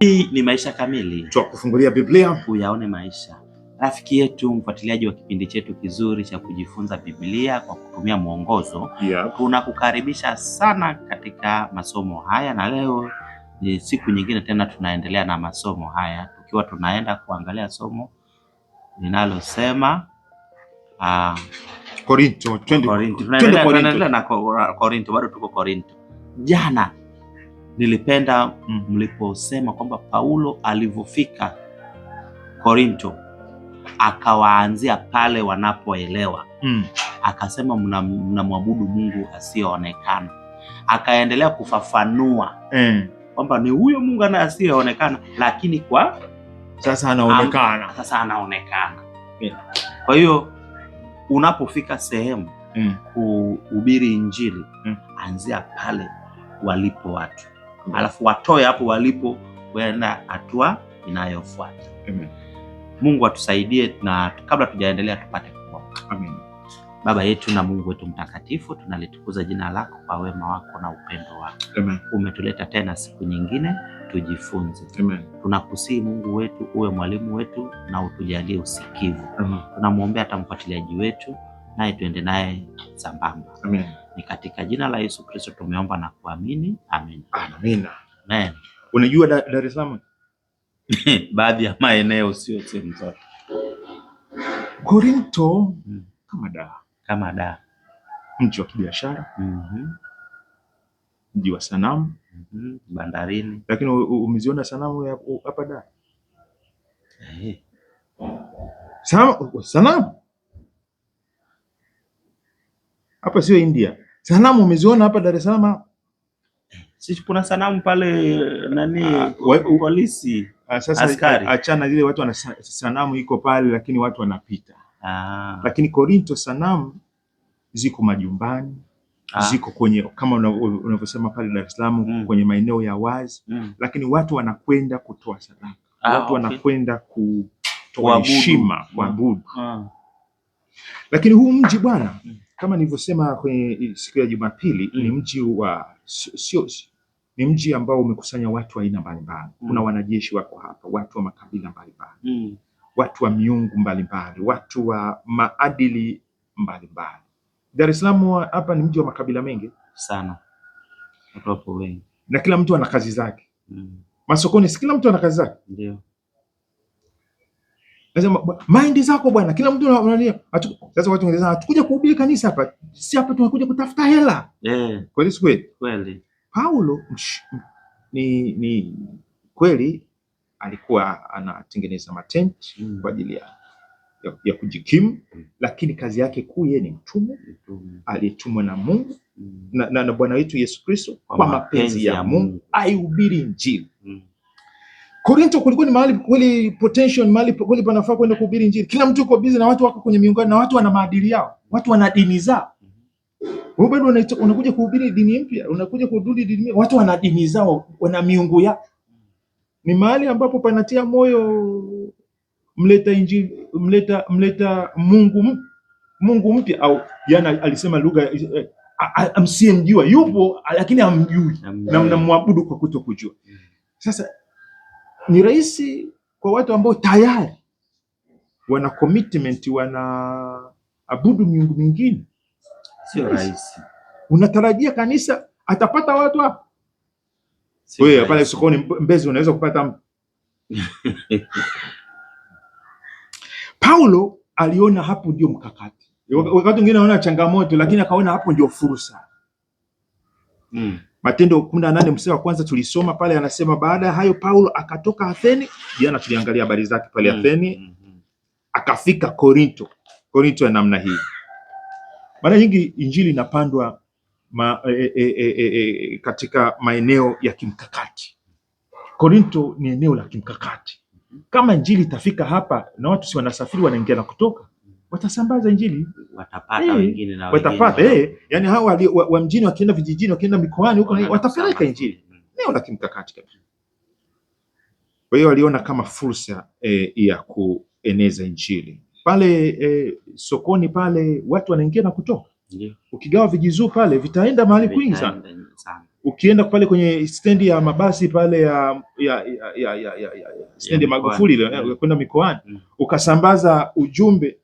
Hii ni Maisha Kamili, kufungulia Biblia uyaone maisha. Rafiki yetu, mfuatiliaji wa kipindi chetu kizuri cha kujifunza Biblia kwa kutumia mwongozo, tunakukaribisha sana katika masomo haya, na leo ni siku nyingine tena tunaendelea na masomo haya, tukiwa tunaenda kuangalia somo linalosema Korinto. Tunaendelea na Korinto, bado tuko Korinto. Jana nilipenda mliposema kwamba Paulo alivyofika Korinto akawaanzia pale wanapoelewa. Akasema mnamwabudu Mungu asiyeonekana. Akaendelea kufafanua kwamba ni huyo Mungu asiyeonekana, lakini kwa sasa anaonekana. Kwa hiyo unapofika sehemu kuhubiri Injili, anzia pale walipo watu, alafu watoe hapo walipo kwenda hatua inayofuata. Mungu atusaidie, na kabla tujaendelea tupate kuomba. Amen. Baba yetu na Mungu wetu mtakatifu, tunalitukuza jina lako kwa wema wako na upendo wako. Amen. Umetuleta tena siku nyingine tujifunze. Amen. Tunakusihi Mungu wetu uwe mwalimu wetu na utujalie usikivu. Tunamwombea hata mfuatiliaji wetu, naye tuende naye sambamba. Amen. Ni katika jina la Yesu Kristo tumeomba na kuamini. Amen. Amen. Amen. Unajua Dar es Salaam baadhi ya maeneo sio sehemu zote. Korinto kama Dar. Mji wa kibiashara, mji wa sanamu, bandarini. Lakini umeziona sanamu hapa Dar? Sanamu hapa sio India. Sanamu umeziona hapa Dar es Salaam? Sisi kuna sanamu pale polisi. Sasa askari. Achana zile watu wana sanamu iko pale, lakini watu wanapita. Lakini Korinto sanamu ziko majumbani, ziko kwenye kama unavyosema pale Dar es Salaam, kwenye maeneo ya wazi, lakini watu wanakwenda kutoa sadaka. Watu wanakwenda kutoa heshima, kuabudu. Lakini huu mji bwana, kama nilivyosema kwenye siku ya Jumapili, ni mji wa ni mji ambao umekusanya watu wa aina mbalimbali. Kuna wanajeshi wako hapa, watu wa makabila mbalimbali, watu wa miungu mbalimbali, watu wa maadili mbalimbali. Dar es Salaam hapa ni mji wa makabila mengi sana, watu wapo wengi, na kila mtu ana kazi zake. Masokoni si kila mtu ana kazi zake. Ndio. Nasema mind zako bwana, kila mtu analia. Sasa watu wanasema hatukuja kuhubiri kanisa hapa, si hapa tunakuja kutafuta hela. Kweli. Paulo ni kweli alikuwa anatengeneza matenti kwa ajili ya kujikimu, lakini kazi yake kuu yeye ni mtume aliyetumwa na Mungu na Bwana wetu Yesu Kristo kwa mapenzi ya Mungu aihubiri Injili. Korinto kulikuwa ni mahali kweli potential, mahali kweli panafaa kwenda kuhubiri Injili. Kila mtu yuko busy na watu wako kwenye miungano, na watu wana maadili yao, watu wana dini zao. Wewe bado unakuja kuhubiri dini mpya, unakuja kuhubiri dini, watu wana dini zao, wana miungu yao. Ni mahali ambapo panatia moyo mleta Injili, mleta Mungu mpya, au yana alisema lugha amsiyemjua yupo, lakini hamjui na mnamwabudu kwa kutokujua. Sasa ni rahisi kwa watu ambao tayari wana commitment, wana abudu miungu mingine. Sio rahisi. Unatarajia kanisa atapata watu hapa? Wewe pale sokoni Mbezi unaweza kupata Paulo aliona hapo ndio mkakati. Wakati mwingine anaona changamoto, lakini akaona hapo ndio fursa. Matendo 18 mstari wa kwanza tulisoma pale, anasema baada ya hayo Paulo akatoka Atheni. Jana tuliangalia habari zake pale Atheni. Akafika Korinto. Korinto ya namna hii. Mara nyingi injili inapandwa katika maeneo ya kimkakati. Korinto ni eneo la kimkakati. Kama injili itafika hapa na watu si wanasafiri wanaingia na kutoka, watasambaza injili, watapata wengine na watapata yani hao wa mjini wakienda vijijini, wakienda mikoani huko, watapeleka injili. Eneo la kimkakati kabisa. Kwa hiyo waliona kama fursa ya kueneza injili. Pale sokoni pale watu wanaingia na kutoka. Ukigawa vijizuu pale vitaenda mahali kwingi sana. ukienda pale kwenye stendi ya mabasi pale ya stendi ya Magufuli kwenda mikoani, ukasambaza ujumbe,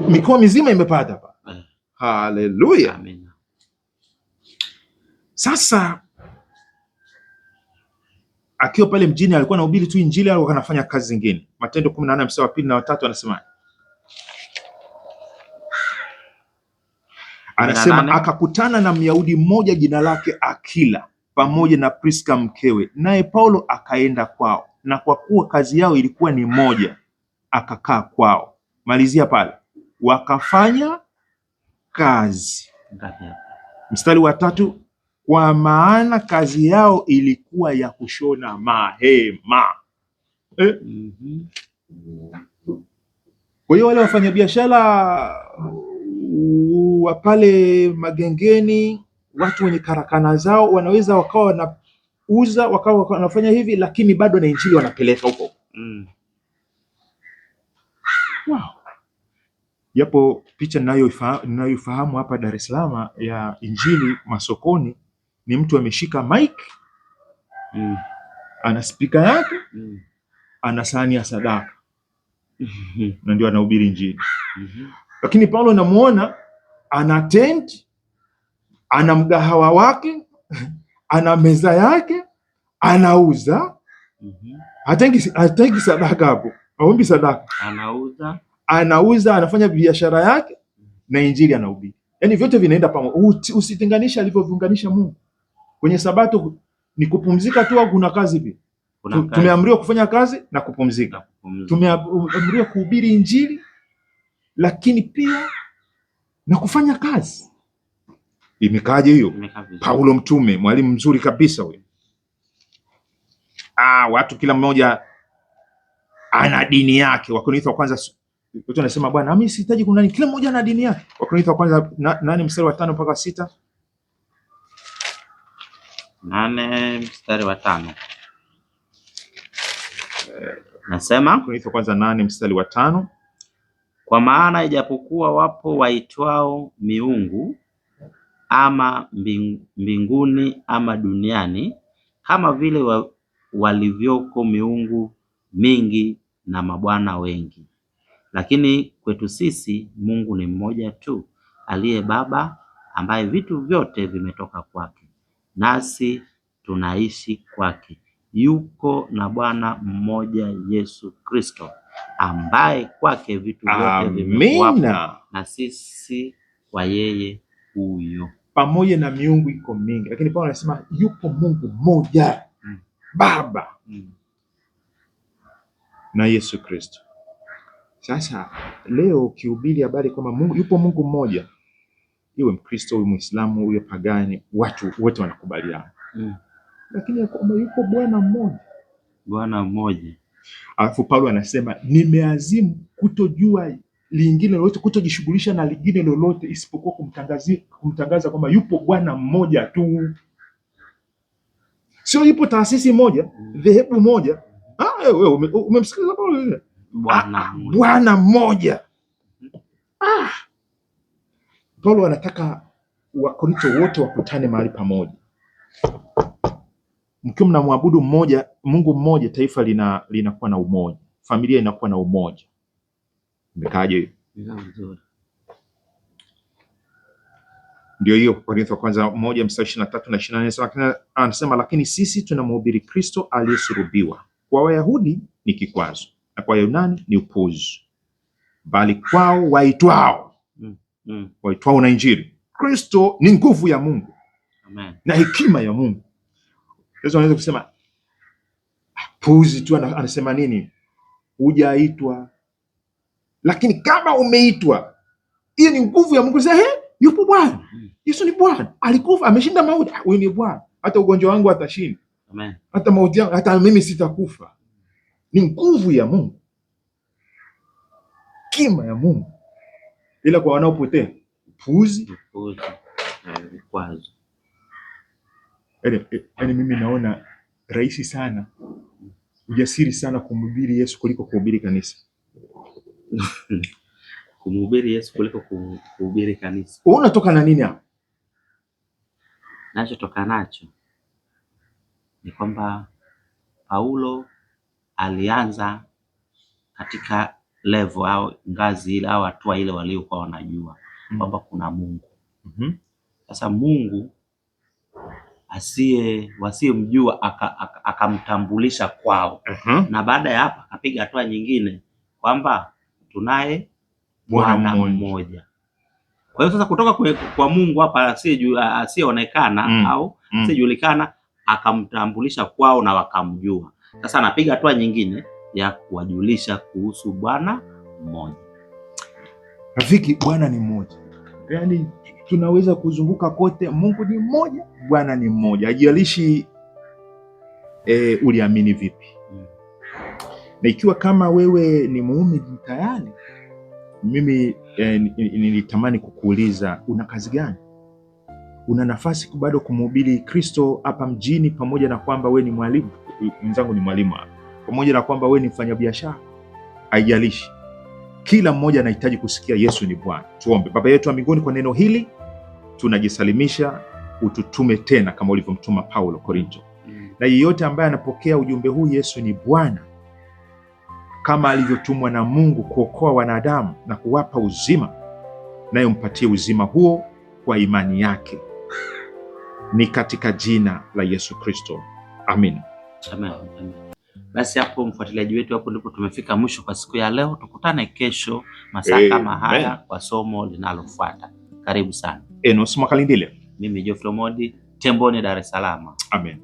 mikoa mizima imepata hapa. Haleluya. Amen. Sasa akiwa pale mjini alikuwa anahubiri tu Injili au anafanya kazi zingine? Matendo 18 mstari wa 2 na 3 anasema, akakutana na Myahudi mmoja jina lake Akila pamoja na Priska mkewe, naye Paulo akaenda kwao, na kwa kuwa kazi yao ilikuwa ni moja, akakaa kwao. Malizia pale, wakafanya kazi. Mstari wa 3, kwa maana kazi yao ilikuwa ya kushona mahema. Kwa hiyo wale wafanyabiashara wa pale magengeni, watu wenye karakana zao, wanaweza wakawa wanauza, wakawa wanafanya hivi, lakini bado na Injili wanapeleka huko. Wow. Japo picha ninayoifahamu hapa Dar es Salaam ya Injili masokoni ni mtu ameshika mic, ana speaker yake, ana sahani ya sadaka na ndio anahubiri Injili. Lakini Paulo namuona ana tent, ana mgahawa wake, ana meza yake, anauza. Hataki sadaka hapo, haombi sadaka, anauza, anafanya biashara yake na Injili anahubiri. Yaani vyote vinaenda pamoja. Usitenganisha alivyoviunganisha Mungu. Kwenye Sabato ni kupumzika tu au kuna kazi pia? Tumeamriwa kufanya kazi na kupumzika. Tumeamriwa kuhubiri Injili lakini pia na kufanya kazi. Imekaaje hiyo? Paulo mtume, mwalimu mzuri kabisa huyo. Watu kila mmoja ana dini yake. Wakorintho wa kwanza watu wanasema bwana, mimi sihitaji kuna nini, kila mmoja ana dini yake. Wakorintho wa kwanza 8 mstari wa 5 mpaka 6. 8 mstari wa 5. Nasema Wakorintho wa kwanza 8 mstari wa 5. Kwa maana ijapokuwa wapo waitwao miungu ama mbinguni ama duniani, kama vile walivyoko miungu mingi na mabwana wengi, lakini kwetu sisi Mungu ni mmoja tu, aliye Baba, ambaye vitu vyote vimetoka kwake, nasi tunaishi kwake. Yuko na Bwana mmoja Yesu Kristo, ambaye kwake vitu vyote vimekuwapo, na sisi kwa yeye huyo. Pamoja na miungu iko mingi, lakini Paulo anasema yupo Mungu mmoja, Baba na Yesu Kristo. Sasa leo ukihubiri habari kwamba Mungu yupo Mungu mmoja, iwe Mkristo, iwe Muislamu, iwe pagani, watu wote wanakubaliana. Lakini kwamba yupo Bwana mmoja. Alafu Paulo anasema nimeazimu kutojua lingine lolote, kutojishughulisha na lingine lolote isipokuwa kumtangaza kwamba yupo Bwana mmoja tu. Sio yupo taasisi moja, dhehebu moja. Wewe umemsikiliza Paulo? Bwana mmoja. Paulo anataka Wakorintho wote wakutane mahali pamoja. Mkiwa mnamwabudu mmoja, Mungu mmoja, taifa linakuwa na umoja, familia inakuwa na umoja. Imekaaje? Nzuri. Ndio hiyo Korintho kwanza 1 mstari 23 na 24 anasema, lakini sisi tunamhubiri Kristo aliyesulubiwa. Kwa Wayahudi ni kikwazo na kwa Yunani ni upuzi, bali kwao waitwao na Injili Kristo ni nguvu ya Mungu. Amen. Na hekima ya Mungu. Sasa unaweza kusema puzi tu, anasema nini? Hujaitwa. Lakini kama umeitwa, hiyo ni nguvu ya Mungu. Sasa yupo Bwana. Yesu ni Bwana. Alikufa, ameshinda mauti. Huyu ni Bwana. Hata ugonjwa wangu atashinda. Amen. Hata mauti yangu, hata mimi sitakufa. Ni nguvu ya Mungu. Hekima ya Mungu. Ila kwa wanaopotea, puzi, vikwazo. Yaani mimi naona rahisi sana, ujasiri sana kumhubiri Yesu kuliko kuhubiri kanisa. Kumhubiri Yesu kuliko kuhubiri kanisa. Unatoka na nini hapo? Nachotoka nacho ni kwamba Paulo alianza katika level au ngazi ile au hatua ile waliokuwa wanajua kwamba kuna Mungu. Sasa Mungu wasiyemjua akamtambulisha kwao. Na baada ya hapa akapiga hatua nyingine kwamba tunaye Bwana mmoja. Kwa hiyo sasa kutoka kwa Mungu hapa asiyeonekana au asiyejulikana akamtambulisha kwao na wakamjua. Sasa anapiga hatua nyingine ya kuwajulisha kuhusu Bwana mmoja. Rafiki, Bwana ni mmoja. Yaani tunaweza kuzunguka kote, Mungu ni mmoja, Bwana ni mmoja. Haijalishi uliamini vipi. Na ikiwa kama wewe ni muumini tayari, mimi nilitamani kukuuliza, una kazi gani? Una nafasi bado kumhubiri Kristo hapa mjini, pamoja na kwamba wewe ni mwalimu, mwenzangu ni mwalimu hapa, pamoja na kwamba wewe ni mfanyabiashara. Haijalishi, kila mmoja anahitaji kusikia Yesu ni Bwana. Tuombe. Baba yetu wa mbinguni, kwa neno hili tunajisalimisha, ututume tena kama ulivyomtuma Paulo Korinto. Na yeyote ambaye anapokea ujumbe huu Yesu ni Bwana, kama alivyotumwa na Mungu kuokoa wanadamu na kuwapa uzima, naye mpatie uzima huo kwa imani yake. Ni katika jina la Yesu Kristo. Amen. Amen. Amen. Basi hapo mfuatiliaji wetu, hapo ndipo tumefika mwisho kwa siku ya leo. Tukutane kesho masaa kama haya kwa somo linalofuata. Karibu sana. Enos Makalindile. Mimi Geoffrey Modi, Temboni, Dar es Salaam. Amen.